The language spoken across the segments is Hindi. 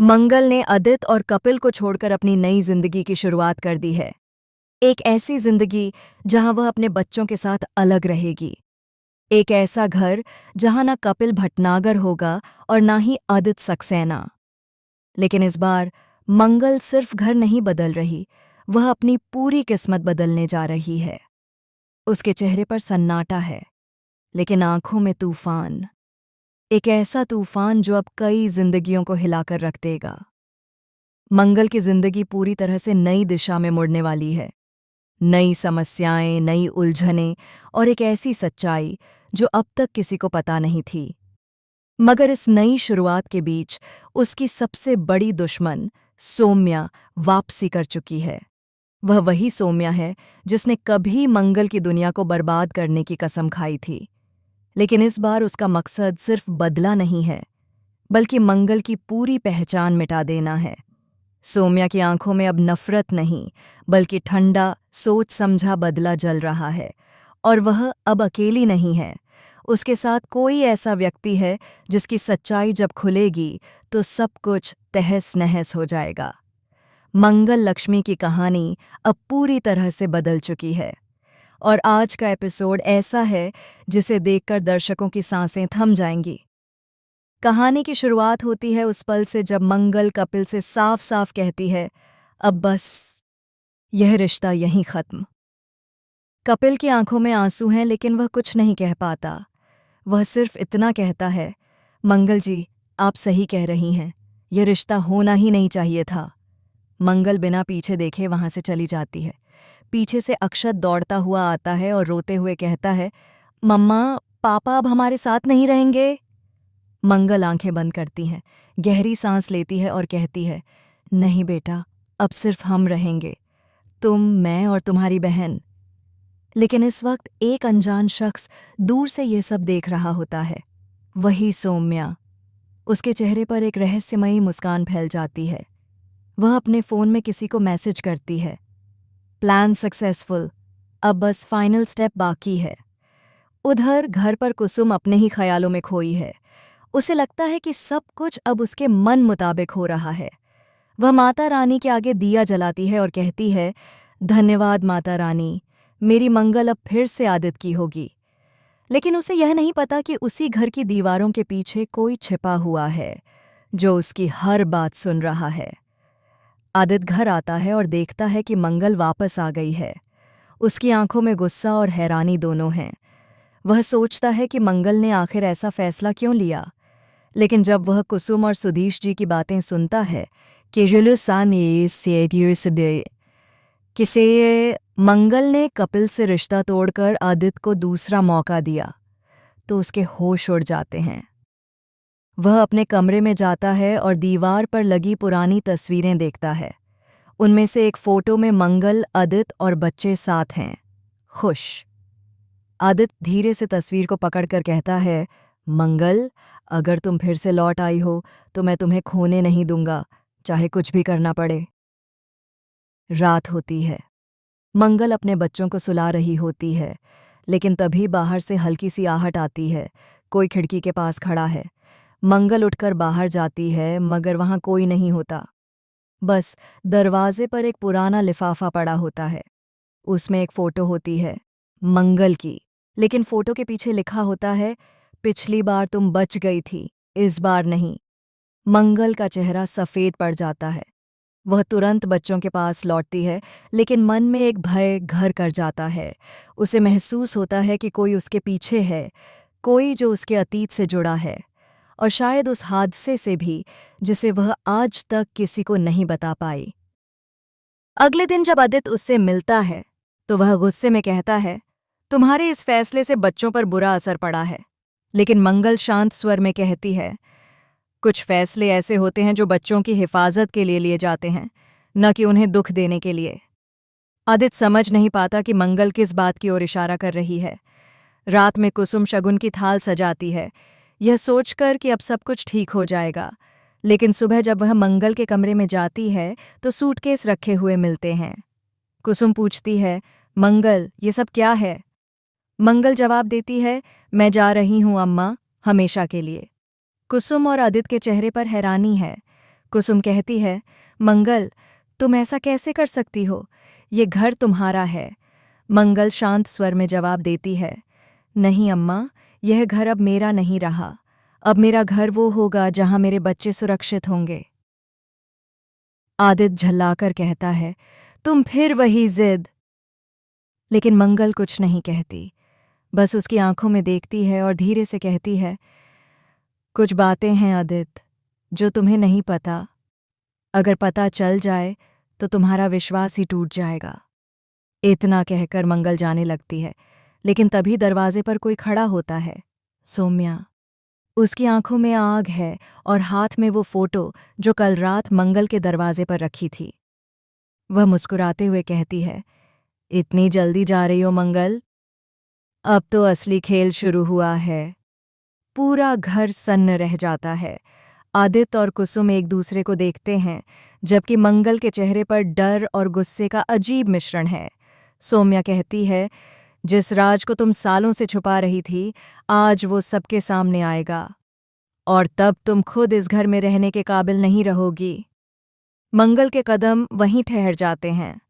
मंगल ने अदित और कपिल को छोड़कर अपनी नई जिंदगी की शुरुआत कर दी है। एक ऐसी जिंदगी जहां वह अपने बच्चों के साथ अलग रहेगी। एक ऐसा घर जहां ना कपिल भटनागर होगा और ना ही अदित सक्सेना। लेकिन इस बार मंगल सिर्फ घर नहीं बदल रही, वह अपनी पूरी किस्मत बदलने जा रही है। उसके चेहरे पर सन्नाटा है, लेकिन आंखों में तूफान। एक ऐसा तूफान जो अब कई जिंदगियों को हिलाकर रख देगा। मंगल की जिंदगी पूरी तरह से नई दिशा में मुड़ने वाली है। नई समस्याएं, नई उलझनें और एक ऐसी सच्चाई जो अब तक किसी को पता नहीं थी। मगर इस नई शुरुआत के बीच उसकी सबसे बड़ी दुश्मन सौम्या वापसी कर चुकी है। वह वही सौम्या है जिसने कभी मंगल की दुनिया को बर्बाद करने की कसम खाई थी। लेकिन इस बार उसका मकसद सिर्फ बदला नहीं है, बल्कि मंगल की पूरी पहचान मिटा देना है। सौम्या की आंखों में अब नफरत नहीं, बल्कि ठंडा, सोच समझा बदला जल रहा है। और वह अब अकेली नहीं है। उसके साथ कोई ऐसा व्यक्ति है जिसकी सच्चाई जब खुलेगी तो सब कुछ तहस नहस हो जाएगा। मंगल लक्ष्मी की कहानी अब पूरी तरह से बदल चुकी है। और आज का एपिसोड ऐसा है जिसे देखकर दर्शकों की सांसें थम जाएंगी। कहानी की शुरुआत होती है उस पल से जब मंगल कपिल से साफ साफ कहती है, अब बस यह रिश्ता यहीं खत्म। कपिल की आंखों में आंसू हैं, लेकिन वह कुछ नहीं कह पाता। वह सिर्फ इतना कहता है, मंगल जी, आप सही कह रही हैं, यह रिश्ता होना ही नहीं चाहिए था। मंगल बिना पीछे देखे वहां से चली जाती है। पीछे से अक्षत दौड़ता हुआ आता है और रोते हुए कहता है, मम्मा, पापा अब हमारे साथ नहीं रहेंगे। मंगल आंखें बंद करती है, गहरी सांस लेती है और कहती है, नहीं बेटा, अब सिर्फ हम रहेंगे, तुम, मैं और तुम्हारी बहन। लेकिन इस वक्त एक अनजान शख्स दूर से ये सब देख रहा होता है। वही सौम्या। उसके चेहरे पर एक रहस्यमयी मुस्कान फैल जाती है। वह अपने फ़ोन में किसी को मैसेज करती है, प्लान सक्सेसफुल, अब बस फाइनल स्टेप बाकी है। उधर घर पर कुसुम अपने ही ख्यालों में खोई है। उसे लगता है कि सब कुछ अब उसके मन मुताबिक हो रहा है। वह माता रानी के आगे दिया जलाती है और कहती है, धन्यवाद माता रानी, मेरी मंगल अब फिर से आदित की होगी। लेकिन उसे यह नहीं पता कि उसी घर की दीवारों के पीछे कोई छिपा हुआ है जो उसकी हर बात सुन रहा है। आदित घर आता है और देखता है कि मंगल वापस आ गई है। उसकी आंखों में गुस्सा और हैरानी दोनों हैं। वह सोचता है कि मंगल ने आखिर ऐसा फैसला क्यों लिया। लेकिन जब वह कुसुम और सुधीश जी की बातें सुनता है किसे मंगल ने कपिल से रिश्ता तोड़कर आदित्य को दूसरा मौका दिया, तो उसके होश उड़ जाते हैं। वह अपने कमरे में जाता है और दीवार पर लगी पुरानी तस्वीरें देखता है। उनमें से एक फोटो में मंगल, आदित्य और बच्चे साथ हैं, खुश। आदित्य धीरे से तस्वीर को पकड़कर कहता है, मंगल, अगर तुम फिर से लौट आई हो तो मैं तुम्हें खोने नहीं दूंगा, चाहे कुछ भी करना पड़े। रात होती है। मंगल अपने बच्चों को सुला रही होती है, लेकिन तभी बाहर से हल्की सी आहट आती है। कोई खिड़की के पास खड़ा है। मंगल उठकर बाहर जाती है, मगर वहां कोई नहीं होता। बस दरवाजे पर एक पुराना लिफाफा पड़ा होता है। उसमें एक फोटो होती है, मंगल की। लेकिन फोटो के पीछे लिखा होता है, पिछली बार तुम बच गई थी, इस बार नहीं। मंगल का चेहरा सफ़ेद पड़ जाता है। वह तुरंत बच्चों के पास लौटती है, लेकिन मन में एक भय घर कर जाता है। उसे महसूस होता है कि कोई उसके पीछे है, कोई जो उसके अतीत से जुड़ा है, और शायद उस हादसे से भी जिसे वह आज तक किसी को नहीं बता पाई। अगले दिन जब आदित्य उससे मिलता है तो वह गुस्से में कहता है, तुम्हारे इस फैसले से बच्चों पर बुरा असर पड़ा है। लेकिन मंगल शांत स्वर में कहती है, कुछ फैसले ऐसे होते हैं जो बच्चों की हिफाजत के लिए लिए जाते हैं, न कि उन्हें दुख देने के लिए। आदित्य समझ नहीं पाता कि मंगल किस बात की ओर इशारा कर रही है। रात में कुसुम शगुन की थाल सजाती है, यह सोचकर कि अब सब कुछ ठीक हो जाएगा। लेकिन सुबह जब वह मंगल के कमरे में जाती है तो सूटकेस रखे हुए मिलते हैं। कुसुम पूछती है, मंगल, ये सब क्या है? मंगल जवाब देती है, मैं जा रही हूँ अम्मा, हमेशा के लिए। कुसुम और आदित्य के चेहरे पर हैरानी है। कुसुम कहती है, मंगल, तुम ऐसा कैसे कर सकती हो? ये घर तुम्हारा है। मंगल शांत स्वर में जवाब देती है, नहीं अम्मा, यह घर अब मेरा नहीं रहा। अब मेरा घर वो होगा जहां मेरे बच्चे सुरक्षित होंगे। आदित्य झल्लाकर कहता है, तुम फिर वही जिद। लेकिन मंगल कुछ नहीं कहती, बस उसकी आंखों में देखती है और धीरे से कहती है, कुछ बातें हैं आदित्य, जो तुम्हें नहीं पता। अगर पता चल जाए तो तुम्हारा विश्वास ही टूट जाएगा। इतना कहकर मंगल जाने लगती है, लेकिन तभी दरवाजे पर कोई खड़ा होता है। सौम्या। उसकी आंखों में आग है और हाथ में वो फोटो जो कल रात मंगल के दरवाजे पर रखी थी। वह मुस्कुराते हुए कहती है, इतनी जल्दी जा रही हो मंगल? अब तो असली खेल शुरू हुआ है। पूरा घर सन्न रह जाता है। आदित्य और कुसुम एक दूसरे को देखते हैं, जबकि मंगल के चेहरे पर डर और गुस्से का अजीब मिश्रण है। सौम्या कहती है, जिस राज को तुम सालों से छुपा रही थी, आज वो सबके सामने आएगा, और तब तुम खुद इस घर में रहने के काबिल नहीं रहोगी। मंगल के कदम वहीं ठहर जाते हैं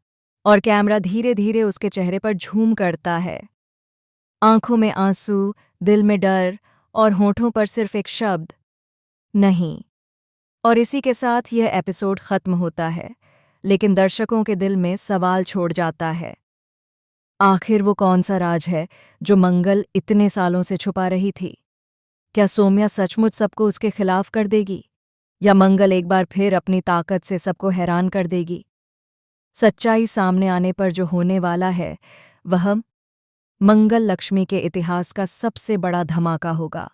और कैमरा धीरे धीरे उसके चेहरे पर झूम करता है। आंखों में आंसू, दिल में डर और होठों पर सिर्फ एक शब्द, नहीं। और इसी के साथ यह एपिसोड खत्म होता है, लेकिन दर्शकों के दिल में सवाल छोड़ जाता है। आखिर वो कौन सा राज है जो मंगल इतने सालों से छुपा रही थी? क्या सौम्या सचमुच सबको उसके खिलाफ कर देगी, या मंगल एक बार फिर अपनी ताकत से सबको हैरान कर देगी? सच्चाई सामने आने पर जो होने वाला है, वह मंगल लक्ष्मी के इतिहास का सबसे बड़ा धमाका होगा।